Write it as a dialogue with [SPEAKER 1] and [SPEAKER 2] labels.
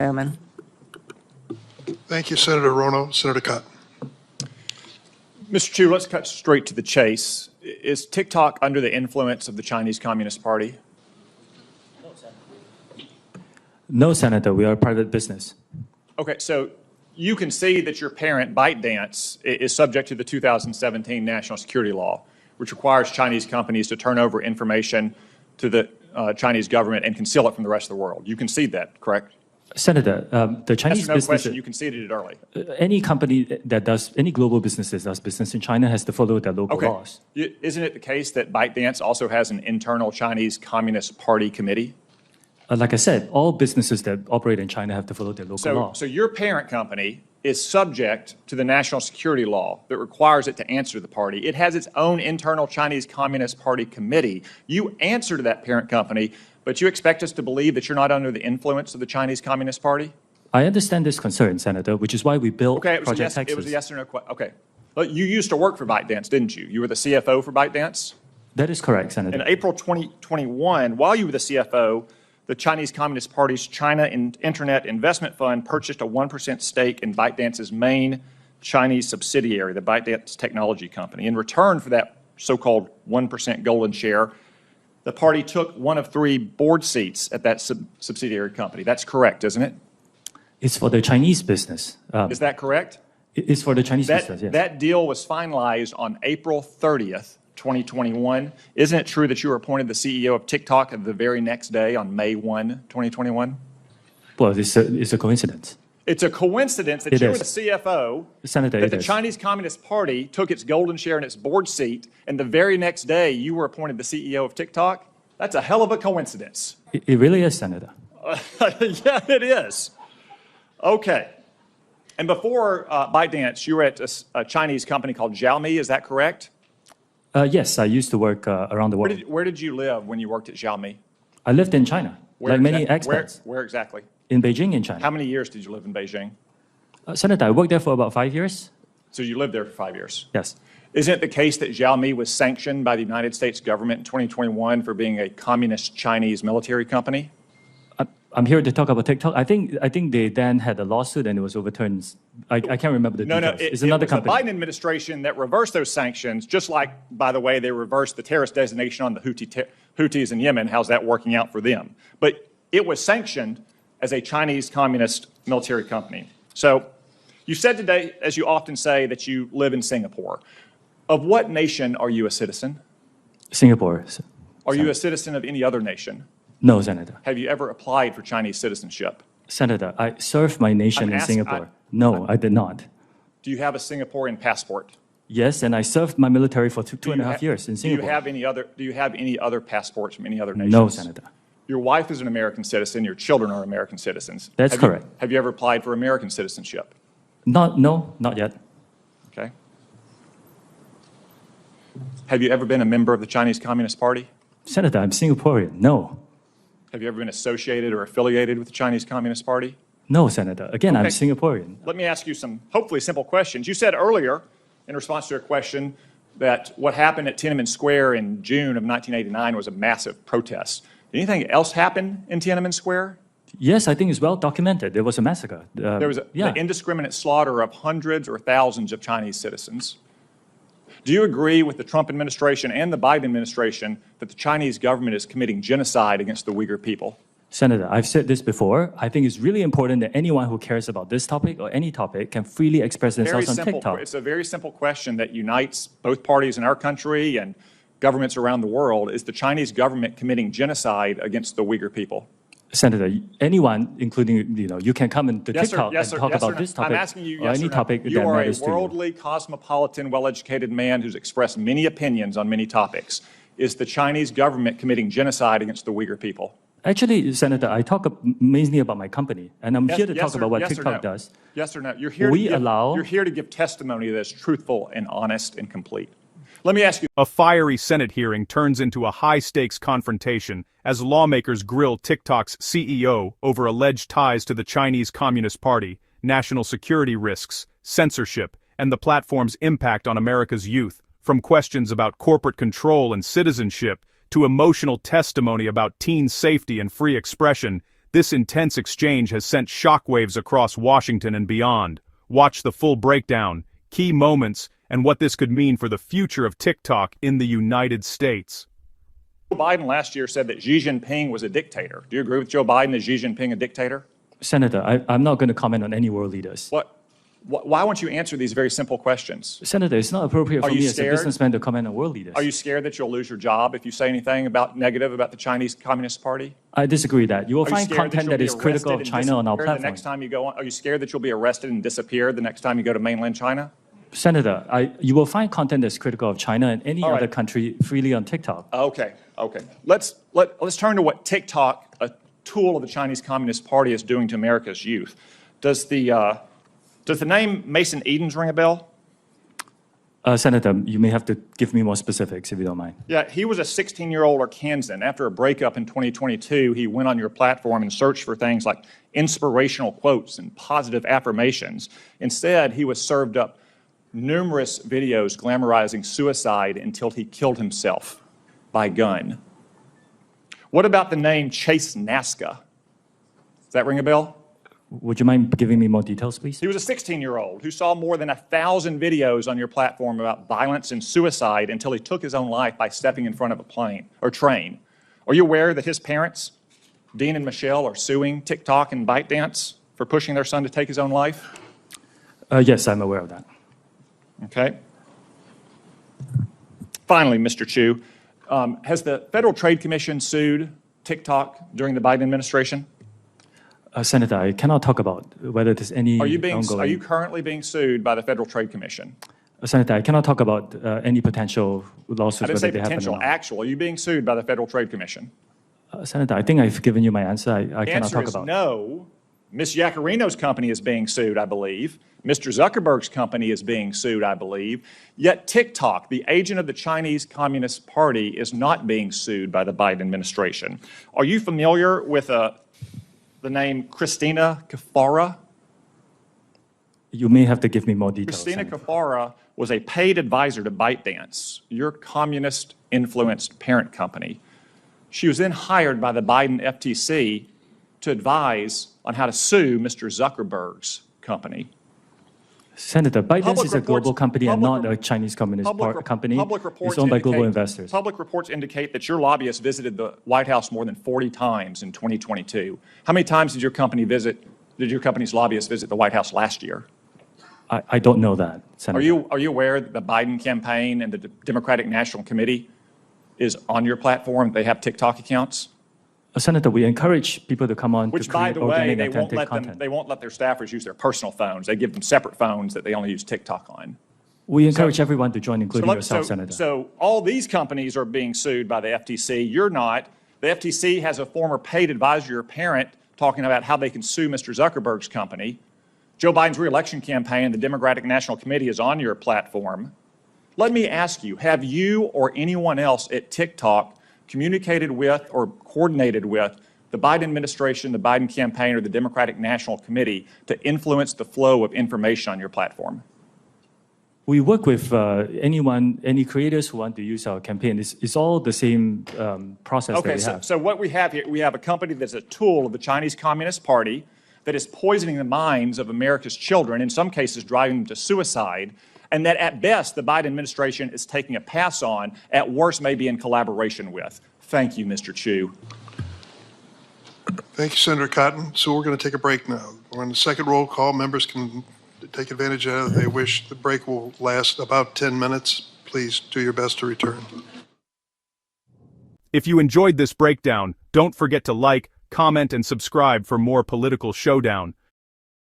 [SPEAKER 1] Chairman.
[SPEAKER 2] Thank you, Senator Rono. Senator Cott.
[SPEAKER 3] Mr. Chu, let's cut straight to the chase. Is TikTok under the influence of the Chinese Communist Party?
[SPEAKER 4] No, Senator, we are a private business.
[SPEAKER 3] Okay, so you can see that your parent, ByteDance, is subject to the 2017 national security law, which requires Chinese companies to turn over information to the Chinese government and conceal it from the rest of the world. You concede that, correct?
[SPEAKER 4] Senator, the Chinese
[SPEAKER 3] That's no
[SPEAKER 4] business.
[SPEAKER 3] question. You conceded it early.
[SPEAKER 4] Any company that does, any global business that does business in China has to follow their local laws.
[SPEAKER 3] Isn't it the case that ByteDance also has an internal Chinese Communist Party committee?
[SPEAKER 4] Like I said, all businesses that operate in China have to follow their local law.
[SPEAKER 3] So your parent company is subject to the national security law that requires it to answer to the party. It has its own internal Chinese Communist Party committee. You answer to that parent company, but you expect us to believe that you're not under the influence of the Chinese Communist Party?
[SPEAKER 4] I understand this concern, Senator, which is why we built Project Texas.
[SPEAKER 3] It was a yes or no question. Okay. Well, you used to work for ByteDance, didn't you? You were the CFO for ByteDance?
[SPEAKER 4] That is correct, Senator.
[SPEAKER 3] In April 2021, while you were the CFO, the Chinese Communist Party's China Internet Investment Fund purchased a 1% stake in ByteDance's main Chinese subsidiary, the ByteDance Technology Company. In return for that so-called 1% golden share, the party took one of 3 board seats at that subsidiary company. That's correct, isn't it?
[SPEAKER 4] It's for the Chinese business.
[SPEAKER 3] Is that correct?
[SPEAKER 4] It's for the Chinese business, yes.
[SPEAKER 3] That deal was finalized on April 30th, 2021. Isn't it true that you were appointed the CEO of TikTok the very next day on May 1, 2021?
[SPEAKER 4] Well, it's a coincidence.
[SPEAKER 3] It's a coincidence that you were the CFO,
[SPEAKER 4] Senator,
[SPEAKER 3] that the Chinese Communist Party took its golden share in its board seat, and the very next day you were appointed the CEO of TikTok? That's a hell of a coincidence.
[SPEAKER 4] It really is, Senator.
[SPEAKER 3] Yeah, it is. Okay. And before ByteDance, you were at a Chinese company called Xiaomi, is that correct?
[SPEAKER 4] Yes, I used to work around the world.
[SPEAKER 3] Where did you live when you worked at Xiaomi?
[SPEAKER 4] I lived in China, like many expats.
[SPEAKER 3] Where exactly?
[SPEAKER 4] In Beijing, in China.
[SPEAKER 3] How many years did you live in Beijing?
[SPEAKER 4] Senator, I worked there for about 5 years.
[SPEAKER 3] So you lived there for 5 years?
[SPEAKER 4] Yes.
[SPEAKER 3] Isn't it the case that Xiaomi was sanctioned by the United States government in 2021 for being a communist Chinese military company?
[SPEAKER 4] I'm here to talk about TikTok. I think they then had a lawsuit and it was overturned. I can't remember the details. It's another company.
[SPEAKER 3] The Biden administration that reversed those sanctions, just like, by the way, they reversed the terrorist designation on the Houthis in Yemen. How's that working out for them? But it was sanctioned as a Chinese communist military company. So you said today, as you often say, that you live in Singapore. Of what nation are you a citizen?
[SPEAKER 4] Singapore.
[SPEAKER 3] Are you a citizen of any other nation?
[SPEAKER 4] No, Senator.
[SPEAKER 3] Have you ever applied for Chinese citizenship?
[SPEAKER 4] Senator, I served my nation in Singapore. No, I did not.
[SPEAKER 3] Do you have a Singaporean passport?
[SPEAKER 4] Yes, and I served my military for two and a half years in Singapore.
[SPEAKER 3] Do you have any other passports from any other nations?
[SPEAKER 4] No, Senator.
[SPEAKER 3] Your wife is an American citizen. Your children are American citizens.
[SPEAKER 4] That's correct.
[SPEAKER 3] Have you ever applied for American citizenship?
[SPEAKER 4] No, not yet.
[SPEAKER 3] Okay. Have you ever been a member of the Chinese Communist Party?
[SPEAKER 4] Senator, I'm Singaporean. No.
[SPEAKER 3] Have you ever been associated or affiliated with the Chinese Communist Party?
[SPEAKER 4] No, Senator. Again, I'm Singaporean.
[SPEAKER 3] Let me ask you some hopefully simple questions. You said earlier, in response to a question, that what happened at Tiananmen Square in June of 1989 was a massive protest. Did anything else happen in Tiananmen Square?
[SPEAKER 4] Yes, I think it's well documented. There was a massacre.
[SPEAKER 3] There was the indiscriminate slaughter of hundreds or thousands of Chinese citizens. Do you agree with the Trump administration and the Biden administration that the Chinese government is committing genocide against the Uyghur people?
[SPEAKER 4] Senator, I've said this before. I think it's really important that anyone who cares about this topic or any topic can freely express themselves on TikTok.
[SPEAKER 3] It's a very simple question that unites both parties in our country and governments around the world. Is the Chinese government committing genocide against the Uyghur people?
[SPEAKER 4] Senator, anyone, including, you can come into TikTok and talk about this topic.
[SPEAKER 3] I'm asking you,
[SPEAKER 4] or any topic that matters to you.
[SPEAKER 3] You are a worldly, cosmopolitan, well-educated man who's expressed many opinions on many topics. Is the Chinese government committing genocide against the Uyghur people?
[SPEAKER 4] Actually, Senator, I talk mainly about my company, and I'm here to talk about what TikTok does.
[SPEAKER 3] Yes or no? You're here to give testimony that's truthful and honest and complete. Let me ask you.
[SPEAKER 5] A fiery Senate hearing turns into a high-stakes confrontation as lawmakers grill TikTok's CEO over alleged ties to the Chinese Communist Party, national security risks, censorship, and the platform's impact on America's youth, from questions about corporate control and citizenship to emotional testimony about teen safety and free expression. This intense exchange has sent shockwaves across Washington and beyond. Watch the full breakdown, key moments, and what this could mean for the future of TikTok in the United States.
[SPEAKER 3] Joe Biden last year said that Xi Jinping was a dictator. Do you agree with Joe Biden? Is Xi Jinping a dictator?
[SPEAKER 4] Senator, I'm not going to comment on any world leaders.
[SPEAKER 3] Why won't you answer these very simple questions?
[SPEAKER 4] Senator, it's not appropriate for
[SPEAKER 3] you
[SPEAKER 4] me as a
[SPEAKER 3] scared?
[SPEAKER 4] businessman to comment on world leaders.
[SPEAKER 3] Are you scared that you'll lose your job if you say anything negative about the Chinese Communist Party?
[SPEAKER 4] I disagree that. You will
[SPEAKER 3] Are you
[SPEAKER 4] find
[SPEAKER 3] scared
[SPEAKER 4] content
[SPEAKER 3] you'll
[SPEAKER 4] that
[SPEAKER 3] be
[SPEAKER 4] is critical of
[SPEAKER 3] arrested
[SPEAKER 4] China on our
[SPEAKER 3] and disappear
[SPEAKER 4] platform.
[SPEAKER 3] the next time you go on? Are you scared that you'll be arrested and disappear the next time you go to mainland China?
[SPEAKER 4] Senator, you will find content that's critical of China and any
[SPEAKER 3] All
[SPEAKER 4] other
[SPEAKER 3] right.
[SPEAKER 4] country freely on TikTok.
[SPEAKER 3] Okay. Let's turn to what TikTok, a tool of the Chinese Communist Party, is doing to America's youth. Does the name Mason Edens ring a bell?
[SPEAKER 4] Senator, you may have to give me more specifics if you don't mind.
[SPEAKER 3] Yeah, he was a 16-year-old Arkansan. After a breakup in 2022, he went on your platform and searched for things like inspirational quotes and positive affirmations. Instead, he was served up numerous videos glamorizing suicide until he killed himself by gun. What about the name Chase Nazca? Does that ring a bell?
[SPEAKER 4] Would you mind giving me more details, please?
[SPEAKER 3] He was a 16-year-old who saw more than 1,000 videos on your platform about violence and suicide until he took his own life by stepping in front of a plane or train. Are you aware that his parents, Dean and Michelle, are suing TikTok and ByteDance for pushing their son to take his own life?
[SPEAKER 4] Yes, I'm aware of that.
[SPEAKER 3] Okay. Finally, Mr. Chu, has the Federal Trade Commission sued TikTok during the Biden administration?
[SPEAKER 4] Senator, I cannot talk about whether there's any
[SPEAKER 3] Are
[SPEAKER 4] ongoing...
[SPEAKER 3] you currently being sued by the Federal Trade Commission?
[SPEAKER 4] Senator, I cannot talk about any potential
[SPEAKER 3] I
[SPEAKER 4] lawsuits,
[SPEAKER 3] didn't
[SPEAKER 4] whether
[SPEAKER 3] say
[SPEAKER 4] they happen
[SPEAKER 3] potential,
[SPEAKER 4] or not.
[SPEAKER 3] actual. Are you being sued by the Federal Trade Commission?
[SPEAKER 4] Senator, I think I've given you my answer. I
[SPEAKER 3] The
[SPEAKER 4] cannot
[SPEAKER 3] answer
[SPEAKER 4] talk
[SPEAKER 3] is
[SPEAKER 4] about.
[SPEAKER 3] no. Ms. Yacarino's company is being sued, I believe. Mr. Zuckerberg's company is being sued, I believe. Yet TikTok, the agent of the Chinese Communist Party, is not being sued by the Biden administration. Are you familiar with the name Christina Kafara?
[SPEAKER 4] You may have to give me more details.
[SPEAKER 3] Christina
[SPEAKER 4] Senator.
[SPEAKER 3] Kafara was a paid advisor to ByteDance, your communist-influenced parent company. She was then hired by the Biden FTC to advise on how to sue Mr. Zuckerberg's company.
[SPEAKER 4] Senator, ByteDance
[SPEAKER 3] Public
[SPEAKER 4] is a global
[SPEAKER 3] reports-
[SPEAKER 4] company and
[SPEAKER 3] public
[SPEAKER 4] not a Chinese communist company.
[SPEAKER 3] Public reports
[SPEAKER 4] It's owned by global
[SPEAKER 3] indicate-
[SPEAKER 4] investors.
[SPEAKER 3] Public reports indicate that your lobbyists visited the White House more than 40 times in 2022. How many times did your company's lobbyists visit the White House last year?
[SPEAKER 4] I don't know that, Senator.
[SPEAKER 3] Are you aware that the Biden campaign and the Democratic National Committee is on your platform? They have TikTok accounts?
[SPEAKER 4] Senator, we encourage people to come on
[SPEAKER 3] Which,
[SPEAKER 4] to
[SPEAKER 3] by
[SPEAKER 4] create
[SPEAKER 3] the way,
[SPEAKER 4] organic,
[SPEAKER 3] they won't
[SPEAKER 4] authentic content.
[SPEAKER 3] they won't let their staffers use their personal phones. They give them separate phones that they only use TikTok on.
[SPEAKER 4] We encourage everyone to join, including yourself, Senator.
[SPEAKER 3] So all these companies are being sued by the FTC. You're not. The FTC has a former paid advisor, your parent, talking about how they can sue Mr. Zuckerberg's company. Joe Biden's reelection campaign, the Democratic National Committee, is on your platform. Let me ask you, have you or anyone else at TikTok communicated with or coordinated with the Biden administration, the Biden campaign, or the Democratic National Committee to influence the flow of information on your platform?
[SPEAKER 4] We work with any creators who want to use our campaign. It's all the same process that
[SPEAKER 3] Okay,
[SPEAKER 4] we have.
[SPEAKER 3] so what we have here, we have a company that's a tool of the Chinese Communist Party that is poisoning the minds of America's children, in some cases driving them to suicide, and that at best the Biden administration is taking a pass on, at worst maybe in collaboration with. Thank you, Mr. Chu.
[SPEAKER 2] Thank you, Senator Cotton. So we're going to take a break now. We're on the second roll call. Members can take advantage of it if they wish. The break will last about 10 minutes. Please do your best to return.
[SPEAKER 5] If you enjoyed this breakdown, don't forget to like, comment, and subscribe for more political showdown.